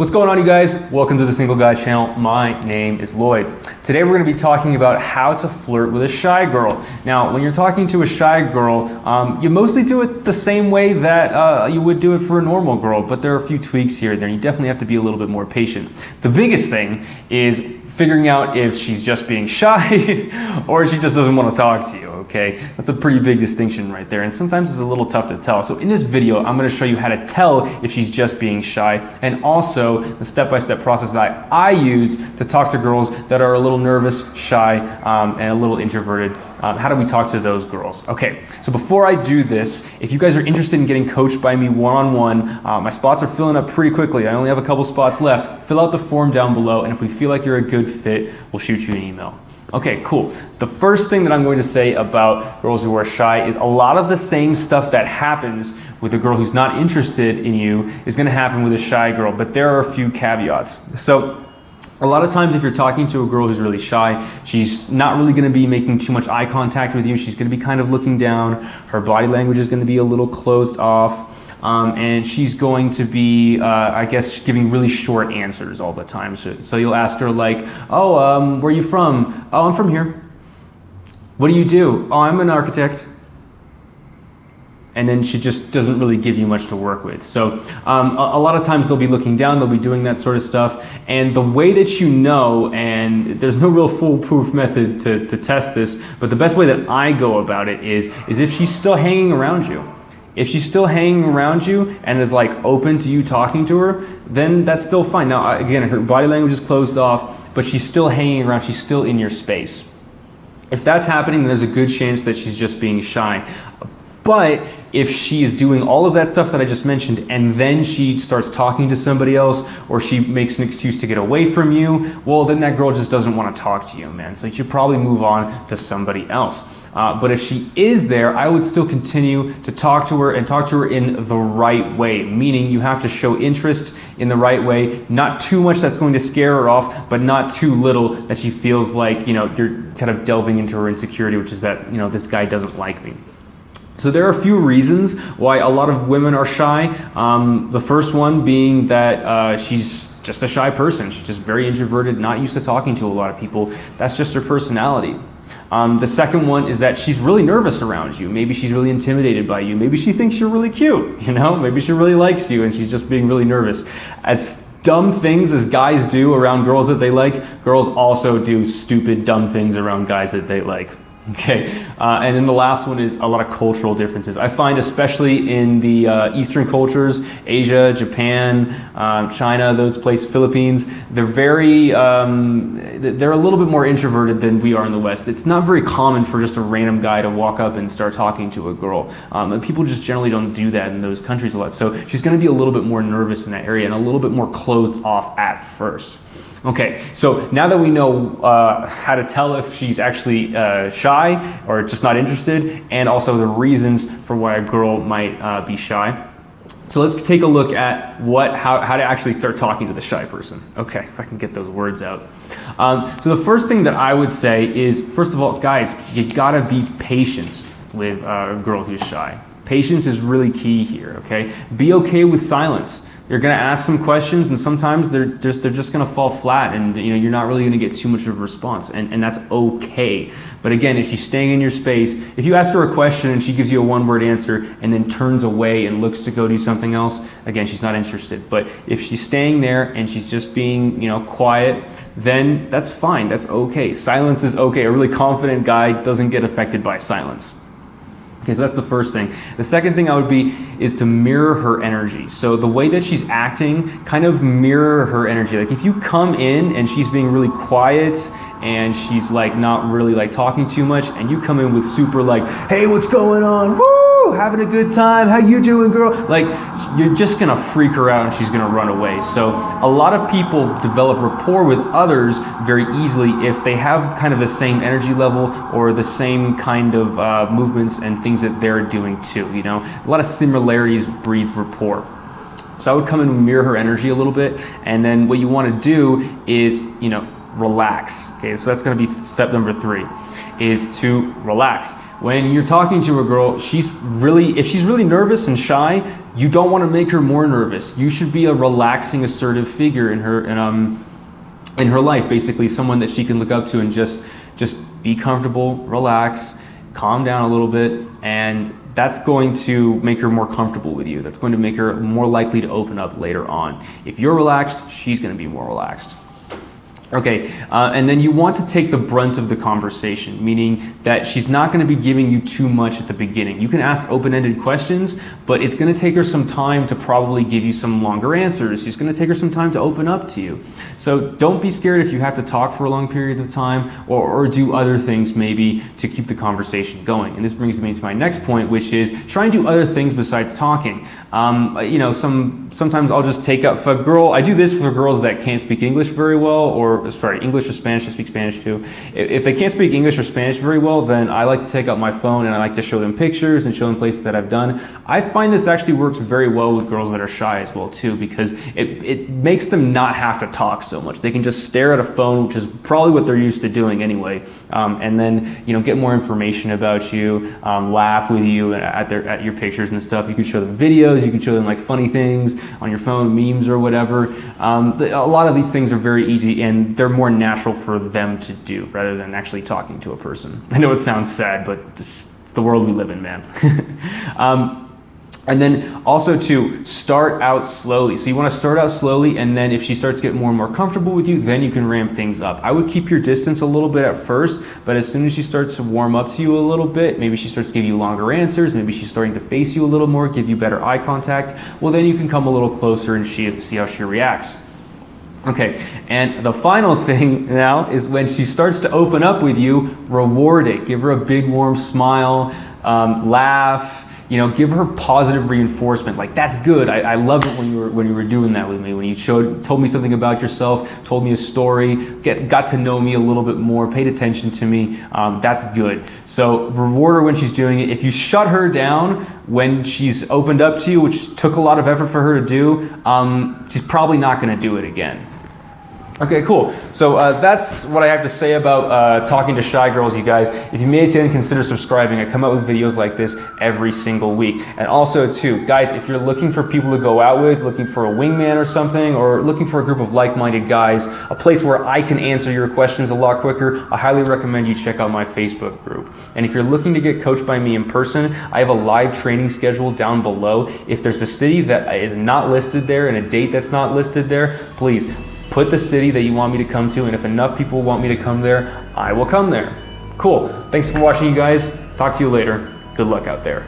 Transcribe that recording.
What's going on, you guys? Welcome to the Single Guy channel. My name is Lloyd. Today we're going to be talking about how to flirt with a shy girl. Now, when you're talking to a shy girl, you mostly do it the same way that you would do it for a normal girl, but there are a few tweaks here and there. You definitely have to be a little bit more patient. The biggest thing is figuring out if she's just being shy or she just doesn't want to talk to you, okay? That's a pretty big distinction right there, and sometimes it's a little tough to tell. So in this video, I'm going to show you how to tell if she's just being shy, and also the step-by-step process that I use to talk to girls that are a little nervous, shy, and a little introverted. How do we talk to those girls? Okay, so before I do this, if you guys are interested in getting coached by me one-on-one, my spots are filling up pretty quickly. I only have a couple spots left. Fill out the form down below, and if we feel like you're a good fit, we'll shoot you an email. Okay, cool. The first thing that I'm going to say about girls who are shy is a lot of the same stuff that happens with a girl who's not interested in you is going to happen with a shy girl, but there are a few caveats. So a lot of times if you're talking to a girl who's really shy, she's not really going to be making too much eye contact with you. She's going to be kind of looking down. Her body language is going to be a little closed off. And she's going to be, I guess, giving really short answers all the time. So you'll ask her like, oh, where are you from? Oh, I'm from here. What do you do? Oh, I'm an architect. And then she just doesn't really give you much to work with. So a lot of times they'll be looking down, they'll be doing that sort of stuff. And the way that you know, and there's no real foolproof method to test this, but the best way that I go about it is if she's still hanging around you. If she's still hanging around you and is like open to you talking to her, then that's still fine. Now, again, her body language is closed off, but she's still hanging around, she's still in your space. If that's happening, then there's a good chance that she's just being shy. But if she is doing all of that stuff that I just mentioned and then she starts talking to somebody else or she makes an excuse to get away from you, well, then that girl just doesn't want to talk to you, man. So you should probably move on to somebody else. But if she is there, I would still continue to talk to her and talk to her in the right way, meaning you have to show interest in the right way, not too much that's going to scare her off, but not too little that she feels like, you know, you're kind of delving into her insecurity, which is that, you know, this guy doesn't like me. So there are a few reasons why a lot of women are shy. The first one being that she's just a shy person. She's just very introverted, not used to talking to a lot of people. That's just her personality. The second one is that she's really nervous around you. Maybe she's really intimidated by you. Maybe she thinks you're really cute, you know? Maybe she really likes you and she's just being really nervous. As dumb things as guys do around girls that they like, girls also do stupid, dumb things around guys that they like. Okay, and then the last one is a lot of cultural differences. I find especially in the Eastern cultures, Asia, Japan, China, those places, Philippines, they're very, they're a little bit more introverted than we are in the West. It's not very common for just a random guy to walk up and start talking to a girl. And people just generally don't do that in those countries a lot. So she's going to be a little bit more nervous in that area and a little bit more closed off at first. Okay, so now that we know how to tell if she's actually shy or just not interested, and also the reasons for why a girl might be shy, so let's take a look at how to actually start talking to the shy person. Okay, if I can get those words out. So the first thing that I would say is, first of all, guys, you gotta be patient with a girl who's shy. Patience is really key here, okay? Be okay with silence. You're going to ask some questions and sometimes they're just going to fall flat and you know you're not really going to get too much of a response and that's okay. But again, if she's staying in your space, if you ask her a question and she gives you a one-word answer and then turns away and looks to go do something else, again, she's not interested. But if she's staying there and she's just being, you know, quiet, then that's fine. That's okay. Silence is okay. A really confident guy doesn't get affected by silence. Okay, so that's the first thing. The second thing is to mirror her energy. So the way that she's acting, kind of mirror her energy. Like if you come in and she's being really quiet and she's like not really like talking too much and you come in with super like, hey, what's going on? Woo, having a good time. How you doing, girl? Like you're just gonna freak her out and she's gonna run away. So a lot of people develop rapport with others very easily if they have kind of the same energy level or the same kind of movements and things that they're doing too, you know? A lot of similarities breeds rapport. So I would come in and mirror her energy a little bit, and then what you want to do is, you know, relax. Okay, so that's going to be step number 3, is to relax. when you're talking to a girl, if she's really nervous and shy, you don't want to make her more nervous. You should be a relaxing, assertive figure in her life, basically someone that she can look up to and just be comfortable, relax, calm down a little bit, and that's going to make her more comfortable with you. That's going to make her more likely to open up later on. If you're relaxed, she's going to be more relaxed. Okay, and then you want to take the brunt of the conversation, meaning that she's not going to be giving you too much at the beginning. You can ask open-ended questions, but it's going to take her some time to probably give you some longer answers. It's going to take her some time to open up to you. So don't be scared if you have to talk for long periods of time or do other things maybe to keep the conversation going. And this brings me to my next point, which is try and do other things besides talking. Sometimes I'll just take up for a girl. I do this for girls that can't speak English very well, or sorry, English or Spanish. I speak Spanish too. If they can't speak English or Spanish very well, then I like to take out my phone and I like to show them pictures and show them places that I've done. I find this actually works very well with girls that are shy as well too, because it makes them not have to talk so much. They can just stare at a phone, which is probably what they're used to doing anyway, and then get more information about you, laugh with you at your pictures and stuff. You can show them videos. You can show them like funny things on your phone, memes or whatever. A lot of these things are very easy and they're more natural for them to do rather than actually talking to a person. I know it sounds sad, but it's the world we live in, man. And then also to start out slowly. So you want to start out slowly, and then if she starts to get more and more comfortable with you, then you can ramp things up. I would keep your distance a little bit at first, but as soon as she starts to warm up to you a little bit, maybe she starts to give you longer answers, maybe she's starting to face you a little more, give you better eye contact, well then you can come a little closer and see how she reacts. Okay, and the final thing now is when she starts to open up with you, reward it. Give her a big warm smile, laugh, give her positive reinforcement. Like, that's good. I love it when you were doing that with me. When you told me something about yourself, told me a story, got to know me a little bit more, paid attention to me. That's good. So reward her when she's doing it. If you shut her down when she's opened up to you, which took a lot of effort for her to do, she's probably not going to do it again. Okay, cool. So that's what I have to say about talking to shy girls, you guys. If you made it to the end, consider subscribing. I come out with videos like this every single week. And also, too, guys, if you're looking for people to go out with, looking for a wingman or something, or looking for a group of like-minded guys, a place where I can answer your questions a lot quicker, I highly recommend you check out my Facebook group. And if you're looking to get coached by me in person, I have a live training schedule down below. If there's a city that is not listed there and a date that's not listed there, please put the city that you want me to come to, and if enough people want me to come there, I will come there. Cool. Thanks for watching, you guys. Talk to you later. Good luck out there.